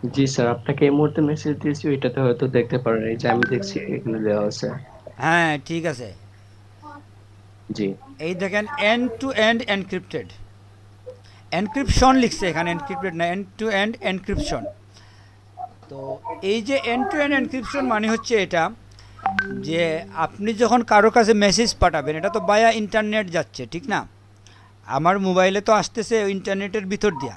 জি sir, আপনাকে এই মুহূর্তে মেসেজ দিয়েছি, ওইটাতে হয়তো দেখতে পারেন। এই যে আমি দেখছি এখানে দেওয়া আছে। হ্যাঁ ঠিক আছে। জি। এই দেখেন end to end encrypted, encryption লিখছে এখানে, এনক্রিপ্টেড না, এন্ড টু এন্ড এনক্রিপশন। তো এই যে এন্ড টু এন্ড এনক্রিপশন মানে হচ্ছে এটা, যে আপনি যখন কারো কাছে মেসেজ পাঠাবেন, এটা তো বায়া ইন্টারনেট যাচ্ছে, ঠিক না? আমার মোবাইলে তো আসতেছে ইন্টারনেটের ভিতর দিয়া।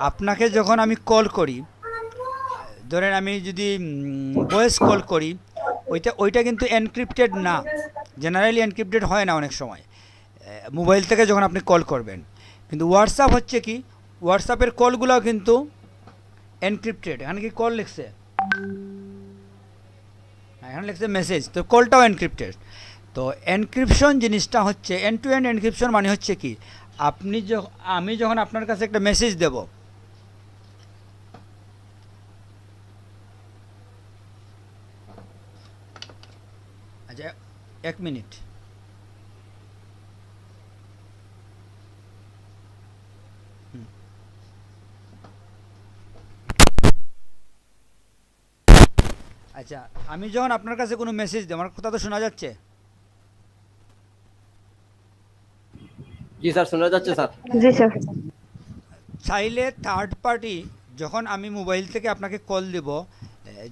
আপনাকে যখন আমি কল করি, ধরেন আমি যদি ভয়েস কল করি, ওইটা ওইটা কিন্তু এনক্রিপ্টেড না, জেনারেলি এনক্রিপ্টেড হয় না অনেক সময় মোবাইল থেকে যখন আপনি কল করবেন। কিন্তু হোয়াটসঅ্যাপ হচ্ছে কি, হোয়াটসঅ্যাপের কলগুলোও কিন্তু এনক্রিপ্টেড। এখানে কি কল লিখছে? হ্যাঁ, এখানে লিখছে মেসেজ, তো কলটাও এনক্রিপ্টেড। তো এনক্রিপশন জিনিসটা হচ্ছে, এন্ড টু এন্ড এনক্রিপশন মানে হচ্ছে কি, আপনি আমি যখন আপনার কাছে একটা মেসেজ দেব, আচ্ছা 1 মিনিট। আচ্ছা, আমি যখন আপনার কাছে কোনো মেসেজ দিই, আমার কথা তো শোনা যাচ্ছে? জি স্যার, শোনা যাচ্ছে স্যার। জি স্যার। চাইলে থার্ড পার্টি, যখন আমি মোবাইল থেকে আপনাকে কল দেব,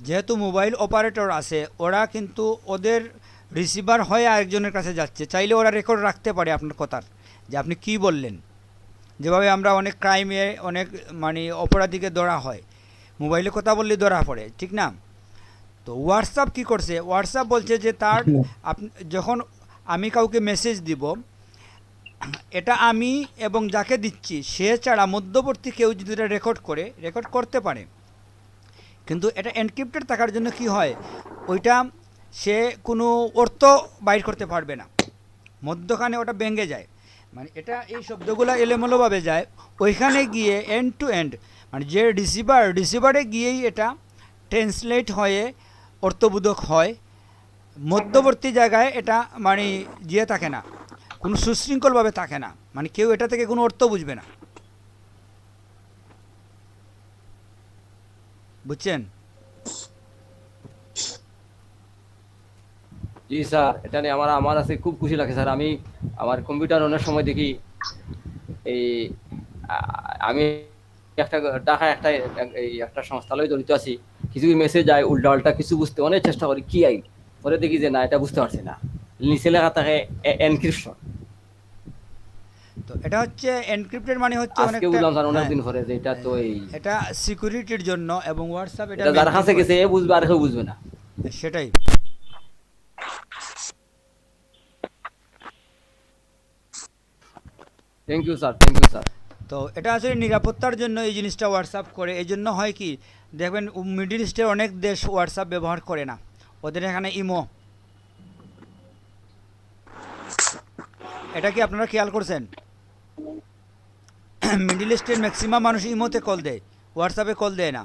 যেহেতু মোবাইল অপারেটর আছে, ওরা কিন্তু ওদের রিসিভার হয়ে আরেকজনের কাছে যাচ্ছে, চাইলে ওরা রেকর্ড রাখতে পারে আপনার কথার, যে আপনি কি বললেন। যেভাবে আমরা অনেক ক্রাইমে অনেক মানে অপরাধীকে ধরা হয়, মোবাইলে কথা বললে ধরা পড়ে, ঠিক না? তো হোয়াটসঅ্যাপ কি করছে, হোয়াটসঅ্যাপ বলছে যে তার আপনি যখন আমি কাউকে মেসেজ দিব, এটা আমি এবং যাকে দিচ্ছি সে ছাড়া মধ্যবর্তী কেউ যদি এটা রেকর্ড করে, রেকর্ড করতে পারে, কিন্তু এটা এনক্রিপ্টেড থাকার জন্য কি হয়, ওইটা সে কোনো অর্থ বাইর করতে পারবে না, মধ্যখানে ওটা ভেঙে যায়। মানে এটা এই শব্দগুলো এলোমেলোভাবে যায়, ওইখানে গিয়ে এন্ড টু এন্ড, মানে যে রিসিভারে গিয়েই এটা ট্রান্সলেট হয়ে অর্থবোধক হয়। মধ্যবর্তী জায়গায় এটা মানে গিয়ে থাকে না, কোনো সুশৃঙ্খলভাবে থাকে না, মানে কেউ এটা থেকে কোনো অর্থ বুঝবে না, বুঝছেন? জি স্যার, এটা নিয়ে আমার আমার আছে খুব খুশি লাগে স্যার। আমি আমার কম্পিউটার অনেক সময় দেখি এই আমি একটা ঢাকা একটা এই একটা সংস্থালয় জড়িত আছি। কিছু মেসেজ যায় উল্টা পাল্টা কিছু বুঝতে অনেক চেষ্টা করি, কি আই পরে দেখি যে না, এটা বুঝতে পারছি না। নিচে লেখা থাকে এনক্রিপশন। তো এটা হচ্ছে এনক্রিপ্টেড, মানে হচ্ছে আজকে অনেকটা, বুঝলাম স্যার হ্যাঁ, অনেকদিন পরে যে এটা তো এই এটা সিকিউরিটির জন্য, এবং হোয়াটসঅ্যাপ এটা এটা যার মেনটেন কাছে করে। গেছে এ বুঝবে আর কেউ বুঝবে না। সেটাই। Thank you sir, thank you sir. তো এটা আসলে নিরাপত্তার জন্য এই জিনিসটা হোয়াটসঅ্যাপ করে। এই জন্য হয় কি, দেখবেন মিডিল ইস্টের অনেক দেশ হোয়াটসঅ্যাপ ব্যবহার করে না, ওদের এখানে ইমো। এটা কি আপনারা খেয়াল করছেন? মিডিল ইস্টের ম্যাক্সিমাম মানুষ ইমোতে কল দেয়, হোয়াটসঅ্যাপে কল দেয় না।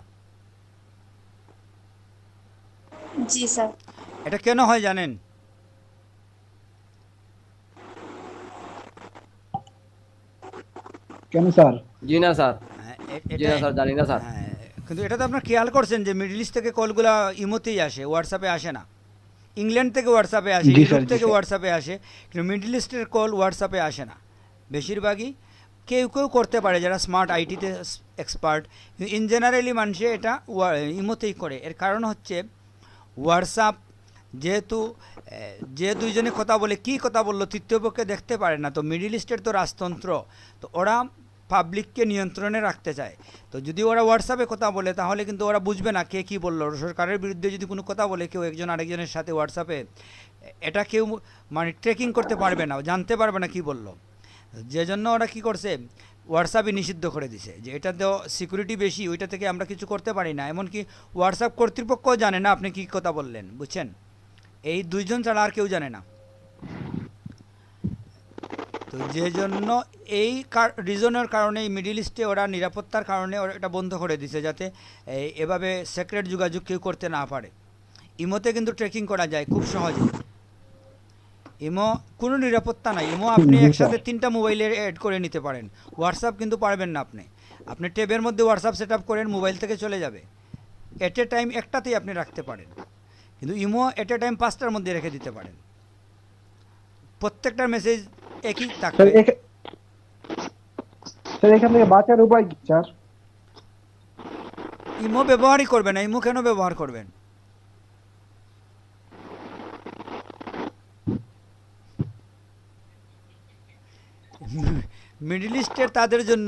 জি স্যার। এটা কেন হয় জানেন? কেন স্যার? জি না স্যার, হ্যাঁ, জি এটা, না স্যার, জানি না স্যার। হ্যাঁ, কিন্তু এটা তো আপনার খেয়াল করছেন যে মিডল ইস্ট থেকে কলগুলো ইমোতেই আসে, হোয়াটসঅ্যাপে আসে না। ইংল্যান্ড থেকে হোয়াটসঅ্যাপে আসে, জি স্যার, ইউরোপ জি থেকে স্যার। হোয়াটসঅ্যাপে আসে, কিন্তু মিডল ইস্টের কল হোয়াটসঅ্যাপে আসে না বেশিরভাগই। কেউ কেউ করতে পারে যারা স্মার্ট আইটিতে এক্সপার্ট, কিন্তু ইন জেনারেলি মানুষে এটা ইমোতেই করে। এর কারণ হচ্ছে হোয়াটসঅ্যাপ যেহেতু যে দুইজনে কথা বলে কি কথা বললো তৃতীয় পক্ষে দেখতে পারে না, তো মিডিল ইস্টের তো রাজতন্ত্র, তো ওরা পাবলিককে নিয়ন্ত্রণে রাখতে চায়। তো যদি ওরা হোয়াটসঅ্যাপে কথা বলে তাহলে কিন্তু ওরা বুঝবে না কে কী বললো। সরকারের বিরুদ্ধে যদি কোনো কথা বলে কেউ একজন আরেকজনের সাথে হোয়াটসঅ্যাপে, এটা কেউ মানে ট্রেকিং করতে পারবে না, জানতে পারবে না কি বললো। যে জন্য ওরা কী করছে, হোয়াটসঅ্যাপই নিষিদ্ধ করে দিছে, যে এটা তো সিকিউরিটি বেশি, ওইটা থেকে আমরা কিছু করতে পারি না। এমনকি হোয়াটসঅ্যাপ কর্তৃপক্ষও জানে না আপনি কী কথা বললেন, বুঝছেন? এই দুইজন ছাড়া আর কেউ জানে না। তো যে জন্য এই রিজনের কারণে এই মিডিল ইস্টে ওরা নিরাপত্তার কারণে ওরা এটা বন্ধ করে দিছে, যাতে এভাবে সিক্রেট যোগাযোগ কেউ করতে না পারে। ইমোতে কিন্তু ট্রেকিং করা যায় খুব সহজে। ইমো কোনো নিরাপত্তা নাই। ইমো আপনি একসাথে 3টা মোবাইলে অ্যাড করে নিতে পারেন। হোয়াটসঅ্যাপ কিন্তু পারবেন না আপনি। আপনি ট্যাবের মধ্যে হোয়াটসঅ্যাপ সেট আপ করেন, মোবাইল থেকে চলে যাবে। এট এ টাইম একটাতেই আপনি রাখতে পারেন, কিন্তু ইমো এট এ টাইম 5টার মধ্যে রেখে দিতে পারেন। প্রত্যেকটার মেসেজ একই স্যার থাকবে। স্যার এখান থেকে বাঁচার উপায় কি স্যার? ইমো ব্যবহারই করবেন না। ইমো কেন ব্যবহার করবেন? মিডল ইস্টের তাদের জন্য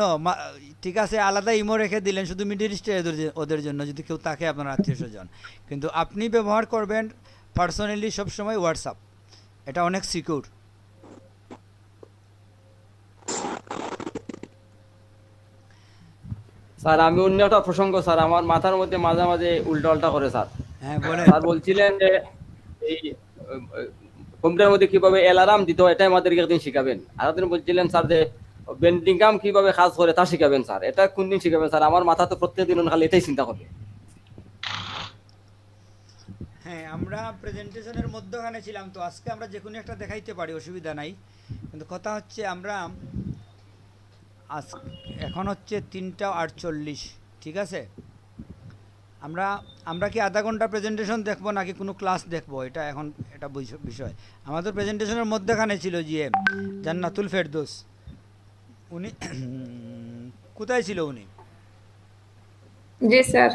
ঠিক আছে, আলাদা ইমো রেখে দিলেন শুধু মিডল ইস্টের ওদের জন্য, যদি কেউ থাকে আপনার আত্মীয় স্বজন। কিন্তু আপনি ব্যবহার করবেন পার্সোনালি সবসময় হোয়াটসঅ্যাপ, এটা অনেক সিকিউর। স্যার আমি অন্য একটা প্রসঙ্গ, স্যার আমার মাথার মধ্যে মাঝে মাঝে উল্টা পাল্টা করে স্যার। হ্যাঁ বলেন। স্যার বলছিলেন যে এই কম্পিউটারের মধ্যে কিভাবে অ্যালার্ম দিতে হয় এটা আমাদেরকে একদিন শিখাবেন। আর একদিন বলছিলেন স্যার যে বেন্ডিং গাম কিভাবে কাজ করে তা শিখাবেন স্যার। এটা কোন দিন শিখাবেন স্যার? আমার মাথা তো প্রত্যেকদিন খালি এটাই চিন্তা করবে। হ্যাঁ, আমরা প্রেজেন্টেশনের মধ্যখানে ছিলাম, তো আজকে আমরা যে কোনো একটা দেখাইতে পারি, অসুবিধা নাই। কিন্তু কথা হচ্ছে আমরা এখন হচ্ছে 3:48, ঠিক আছে? আমরা আমরা কি আধা ঘন্টা প্রেজেন্টেশন দেখবো নাকি কোনো ক্লাস দেখবো, এটা এখন এটা বিষয়। আমাদের প্রেজেন্টেশনের মধ্যখানে ছিল জিএম জান্নাতুল ফেরদৌস, উনি কোথায় ছিল উনি? জি স্যার।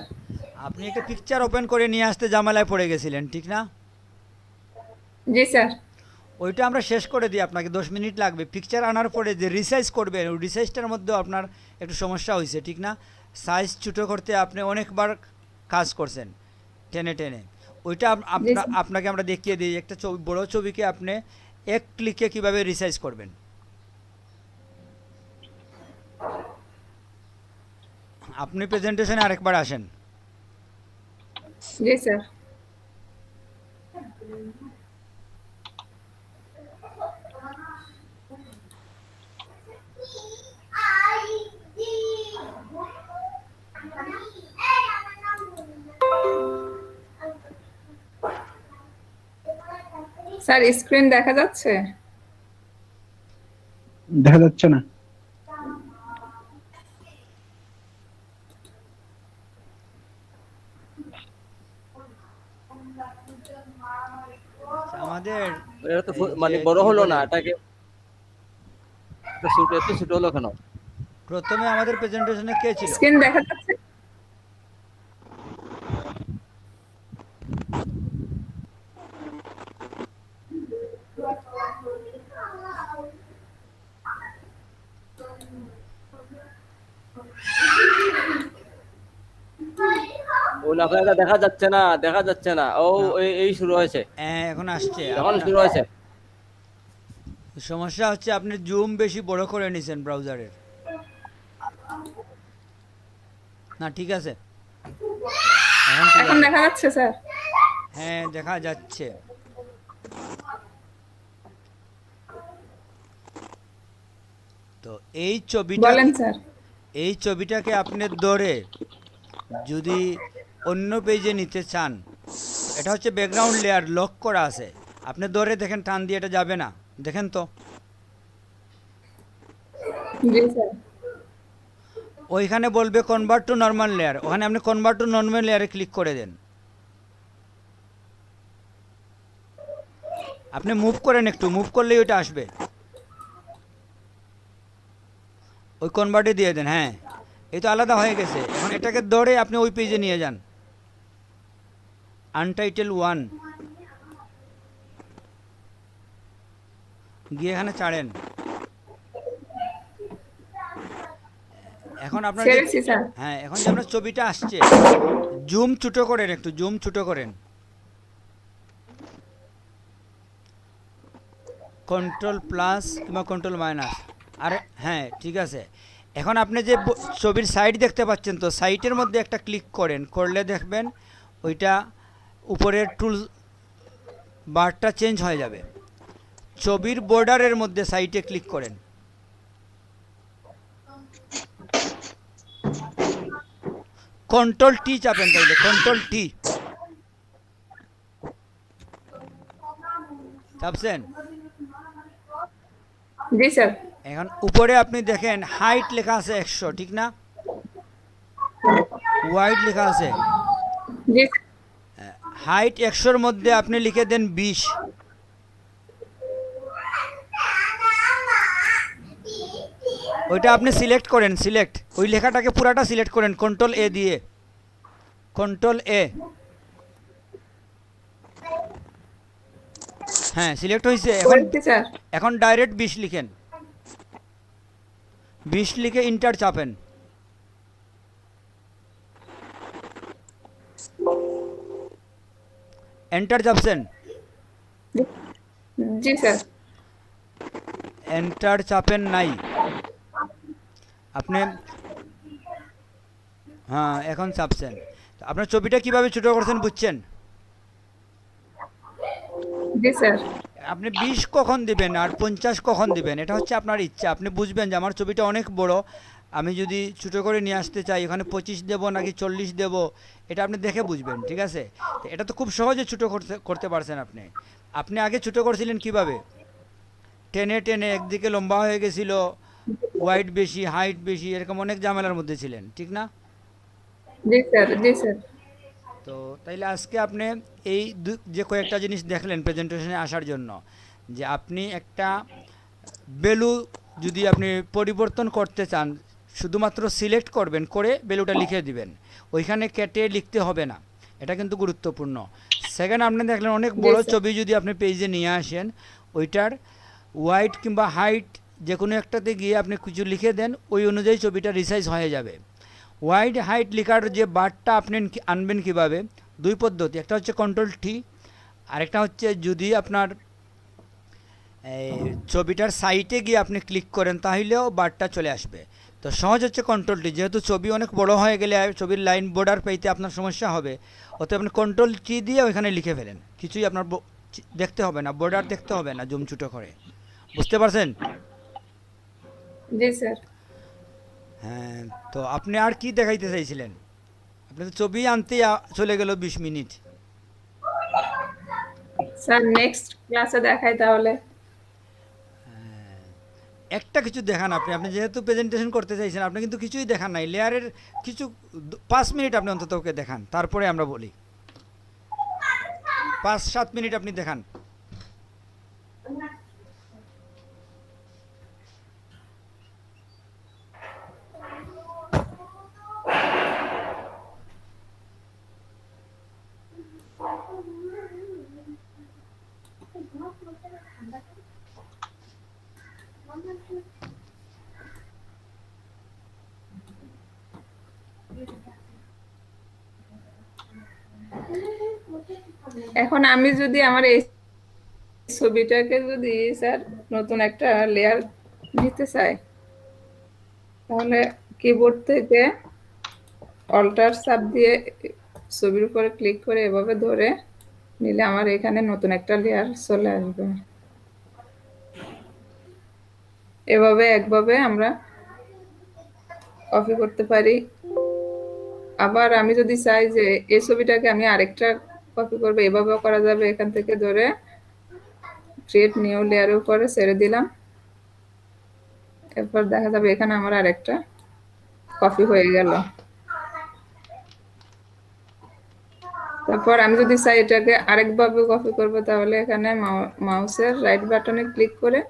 আপনি একটা পিকচার ওপেন করে নিয়ে আসতে ঝামেলায় পড়ে গেছিলেন, ঠিক না? জি স্যার। ওইটা আমরা শেষ করে দিই, আপনাকে 10 মিনিট লাগবে। পিকচার আনার পরে যে রিসাইজ করবেন, ওই রিসাইজটার মধ্যেও আপনার একটু সমস্যা হয়েছে, ঠিক না? সাইজ ছোটো করতে আপনি অনেকবার কাজ করছেন টেনে টেনে। ওইটা আপনাকে আমরা দেখিয়ে দিই। একটা ছবি, বড় ছবিকে আপনি এক ক্লিকে কিভাবে রিসাইজ করবেন। আপনি প্রেজেন্টেশনে আরেকবার আসেন। জি স্যার। স্যার স্ক্রিন দেখা যাচ্ছে? দেখা যাচ্ছে না। আমাদের এটা তো মানে বড় হলো না, এটাকে ছোট এত ছোট হলো কেন? প্রথমে আমাদের প্রেজেন্টেশনে কে ছিল? স্ক্রিন দেখা যাচ্ছে? ও না, আপনার এটা দেখা যাচ্ছে না, দেখা যাচ্ছে না। ও এই শুরু হয়েছে, হ্যাঁ এখন আসছে। এখন শুরু হয়েছে। সমস্যা হচ্ছে আপনি জুম বেশি বড় করে নিছেন ব্রাউজারের। না ঠিক আছে, এখন দেখা যাচ্ছে স্যার? হ্যাঁ দেখা যাচ্ছে। তো বলেন স্যার। এই ছবিটাকে আপনি ধরে যদি অন্য পেজে নিতে চান, এটা হচ্ছে ব্যাকগ্রাউন্ড লেয়ার, লক করা আছে। আপনি ধরে দেখেন, টান দিয়ে এটা যাবে না, দেখেন তো। জি স্যার। ওইখানে বলবে কনভার্ট টু নর্মাল লেয়ার, ওখানে আপনি কনভার্ট টু নর্মাল লেয়ারে ক্লিক করে দেন। আপনি মুভ করেন, একটু মুভ করলেই ওইটা আসবে। ওই কনভার্টে দিয়ে দেন। হ্যাঁ, এই তো আলাদা হয়ে গেছে। এখন এটাকে ধরে আপনি ওই পেজে নিয়ে যান, আনটাইটেল 1 গিয়ে এখানে ছাড়েন। এখন আপনার হ্যাঁ, এখন যে আপনার ছবিটা আসছে, জুম ছোটো করেন, একটু জুম ছোটো করেন, কন্ট্রোল+ কিংবা কন্ট্রোল-। আরে হ্যাঁ ঠিক আছে। এখন আপনি যে ছবির সাইড দেখতে পাচ্ছেন, তো সাইটের মধ্যে একটা ক্লিক করেন, করলে দেখবেন ওইটা উপরের টুল বারটা চেঞ্জ হয়ে যাবে। ছবির বর্ডারের মধ্যে সাইটে ক্লিক করেন, কন্ট্রোল-T চাপেন, তাইলে কন্ট্রোল-T চাপছেন। জি স্যার। এখন উপরে আপনি দেখেন হাইট লেখা আছে 100, ঠিক না? ওয়াইড লেখা আছে। জি হাইট 100-র মধ্যে আপনি লিখে দেন 20। ওইটা আপনি সিলেক্ট করেন, সিলেক্ট ওই লেখাটাকে পুরাটা সিলেক্ট করেন কন্ট্রোল এ দিয়ে, কন্ট্রোল এ। হ্যাঁ সিলেক্ট হয়েছে। এখন করেছি স্যার। এখন ডাইরেক্ট 20 লিখেন, 20 লিখে ইন্টার চাপেন। এন্টার চাপছেন? জি স্যার। এন্টার চাপেন নাই আপনি? হ্যাঁ এখন চাপছেন। তো আপনার ছবিটা কিভাবে ছোট করছেন বুঝছেন? জি স্যার। আপনি 20 কখন দিবেন আর 50 কখন দিবেন এটা হচ্ছে আপনার ইচ্ছা। আপনি বুঝবেন যে আমার ছবিটা অনেক বড়, আমি যদি ছোটো করে নিয়ে আসতে চাই এখানে 25 দেব নাকি 40 দেব, এটা আপনি দেখে বুঝবেন, ঠিক আছে? তো এটা তো খুব সহজে ছোটো করতে করতে পারছেন আপনি। আপনি আগে ছোটো করছিলেন কিভাবে? টেনে টেনে একদিকে লম্বা হয়ে গেছিল, ওয়াইড বেশি হাইট বেশি, এরকম অনেক ঝামেলার মধ্যে ছিলেন, ঠিক না? জি স্যার। জি স্যার। তো তাইলে আজকে আপনি এই যে কয়েকটা জিনিস দেখলেন প্রেজেন্টেশনে আসার জন্য, যে আপনি একটা ভ্যালু যদি আপনি পরিবর্তন করতে চান শুধুমাত্র সিলেক্ট করবেন, করে ভ্যালুটা লিখে দিবেন, ওইখানে কেটে লিখতে হবে না। এটা কিন্তু গুরুত্বপূর্ণ। সেকেন্ড, আপনি দেখলেন অনেক বড় ছবি যদি আপনি পেজে নিয়ে আসেন, ওইটার ওয়াইড কিংবা হাইট যে কোনো একটাতে গিয়ে আপনি কিছু লিখে দেন, ওই অনুযায়ী ছবিটা রিসাইজ হয়ে যাবে। ওয়াইড হাইট লেখার যে বারটা আপনি আনবেন কিভাবে? দুই পদ্ধতি, একটা হচ্ছে কন্ট্রোল টি, আরেকটা হচ্ছে যদি আপনার এই ছবিটার সাইটে গিয়ে আপনি ক্লিক করেন তাহলেও বারটা চলে আসবে। তো সহজ হচ্ছে কন্ট্রোল টি, যেহেতু ছবি অনেক বড় হয়ে গেলে ছবির লাইন বর্ডার পেতে আপনার সমস্যা হবে, অতএব আপনি কন্ট্রোল টি দিয়ে ওইখানে লিখে ফেলেন, কিছুই আপনার দেখতে হবে না, বর্ডার দেখতে হবে না জুম ছুটো করে। বুঝতে পারছেন? জি স্যার। হ্যাঁ। তো আপনি আর কি দেখাইতে চাইছিলেন? আপনি তো ছবি আনতে চলে গেল 20 মিনিট। স্যার নেক্সট ক্লাসে দেখাই তাহলে। একটা কিছু দেখান আপনি, আপনি যেহেতু প্রেজেন্টেশন করতে চাইছেন, আপনি কিন্তু কিছুই দেখান নাই। লেয়ারের কিছু 5 মিনিট আপনি অন্তত ওকে দেখান, তারপরে আমরা বলি। 5-7 মিনিট আপনি দেখান। এখন আমি যদি আমার এই ছবিটাকে যদি স্যার নতুন একটা লেয়ার দিতে চাই, তাহলে কিবোর্ড থেকে অল্টার চাপ দিয়ে ছবির উপরে ক্লিক করে এভাবে ধরে নিলে আমার এখানে নতুন একটা লেয়ার চলে আসবে। এভাবে একভাবে আমরা কপি করতে পারি। আবার আমি যদি চাই যে এই ছবিটাকে আমি আরেকটা কপি করবো, এভাবেও করা যাবে। এখান থেকে ধরে ক্রিয়েট নিউ লেয়ারের উপরে ছেড়ে দিলাম, এরপর দেখা যাবে এখানে আমার আরেকটা কপি হয়ে গেল। তারপর আমি যদি চাই এটাকে আরেকভাবে কপি করব, তাহলে এখানে মাউসের রাইট বাটনে ক্লিক করে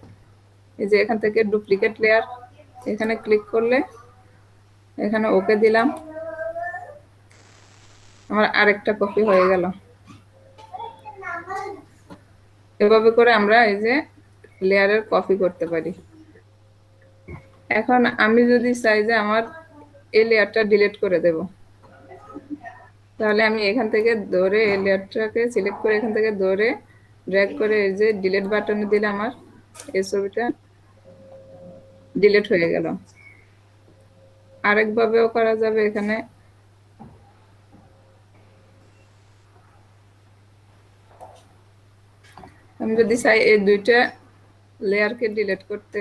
এই যে এখান থেকে ডুপ্লিকেট লেয়ার এখানে ক্লিক করলে এখানে ওকে দিলাম, আমার আরেকটা কপি হয়ে গেল। এভাবে করে আমরা এই যে লেয়ারের কপি করতে পারি। এখন আমি যদি চাই যে আমার এই লেয়ারটা ডিলিট করে দেব, তাহলে আমি এখান থেকে ধরে এই লেয়ারটাকে সিলেক্ট করে এখান থেকে ধরে ড্র্যাগ করে এই যে ডিলিট বাটনে দিলে আমার এই ছবিটা ডিলিট হয়ে গেল। আরেকভাবেও করা যাবে। এখানে আমি যদি চাই এই দুইটা লেয়ারকে ডিলিট করতে,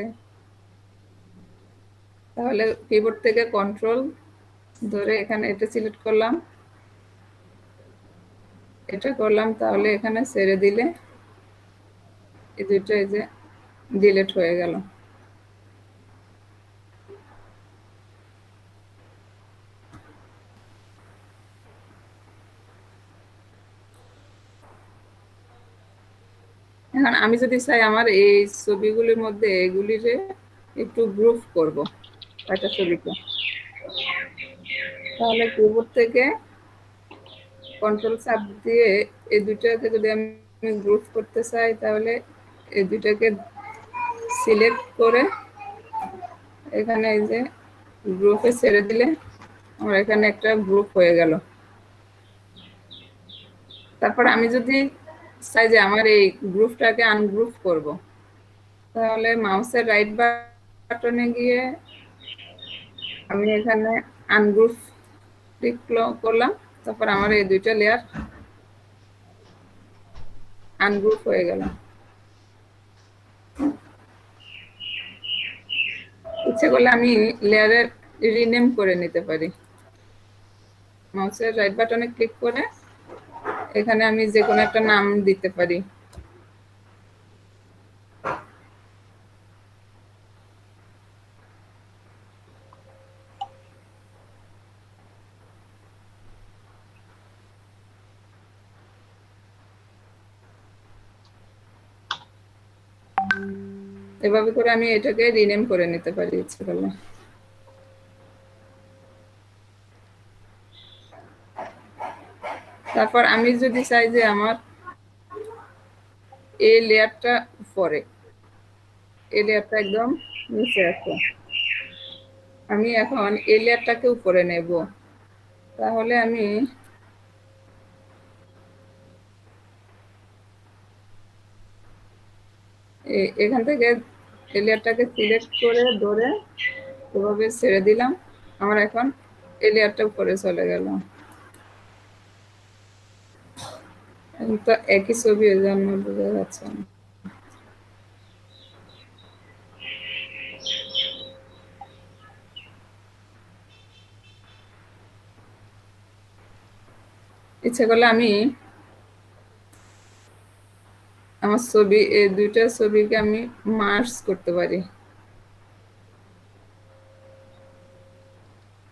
তাহলে কিবোর্ড থেকে কন্ট্রোল ধরে এখানে এটা সিলেক্ট করলাম, এটা করলাম, তাহলে এখানে ছেড়ে দিলে এই দুইটা এই যে ডিলিট হয়ে গেল। এখন আমি যদি চাই আমার এই ছবিগুলির মধ্যে এগুলিরে একটু গ্রুপ করব একটা ছবিকে, তাহলে কিবোর্ড থেকে কন্ট্রোল চাপ দিয়ে এই দুইটাকে যদি আমি গ্রুপ করতে চাই, তাহলে এই দুইটাকে সিলেক্ট করে এখানে এই যে গ্রুপে ছেড়ে দিলে আমার এখানে একটা গ্রুপ হয়ে গেল। তারপর আমি যদি চাই যে আমার এই গ্রুপটাকে আনগ্রুপ করব, তাহলে মাউসের রাইট বাটনে গিয়ে আমি এখানে আনগ্রুপ ক্লিক করলাম, তারপর আমার এই দুইটা লেয়ার আনগ্রুপ হয়ে গেল। ইচ্ছে করলে আমি লেয়ারের রিনেম করে নিতে পারি। মাউসের রাইট বাটনে ক্লিক করে এখানে আমি যে কোনো একটা নাম দিতে পারি। এভাবে করে আমি এটাকে রিনেম করে নিতে পারি ইচ্ছে করলে। তারপর আমি যদি চাই যে আমার এই লেয়ারটা উপরে, এই লেয়ারটা একদম নিচে আছে, আমি এখন এই লেয়ারটাকে উপরে নেব, তাহলে আমি এখান থেকে এই লেয়ারটাকে সিলেক্ট করে ধরে এভাবে ছেড়ে দিলাম, আমার এখন এই লেয়ারটা উপরে চলে গেল। তো একই ছবি, এর জন্য বোঝা যাচ্ছে না। ইচ্ছে করলে আমি আমার ছবি, এই দুইটা ছবিকে আমি মার্জ করতে পারি।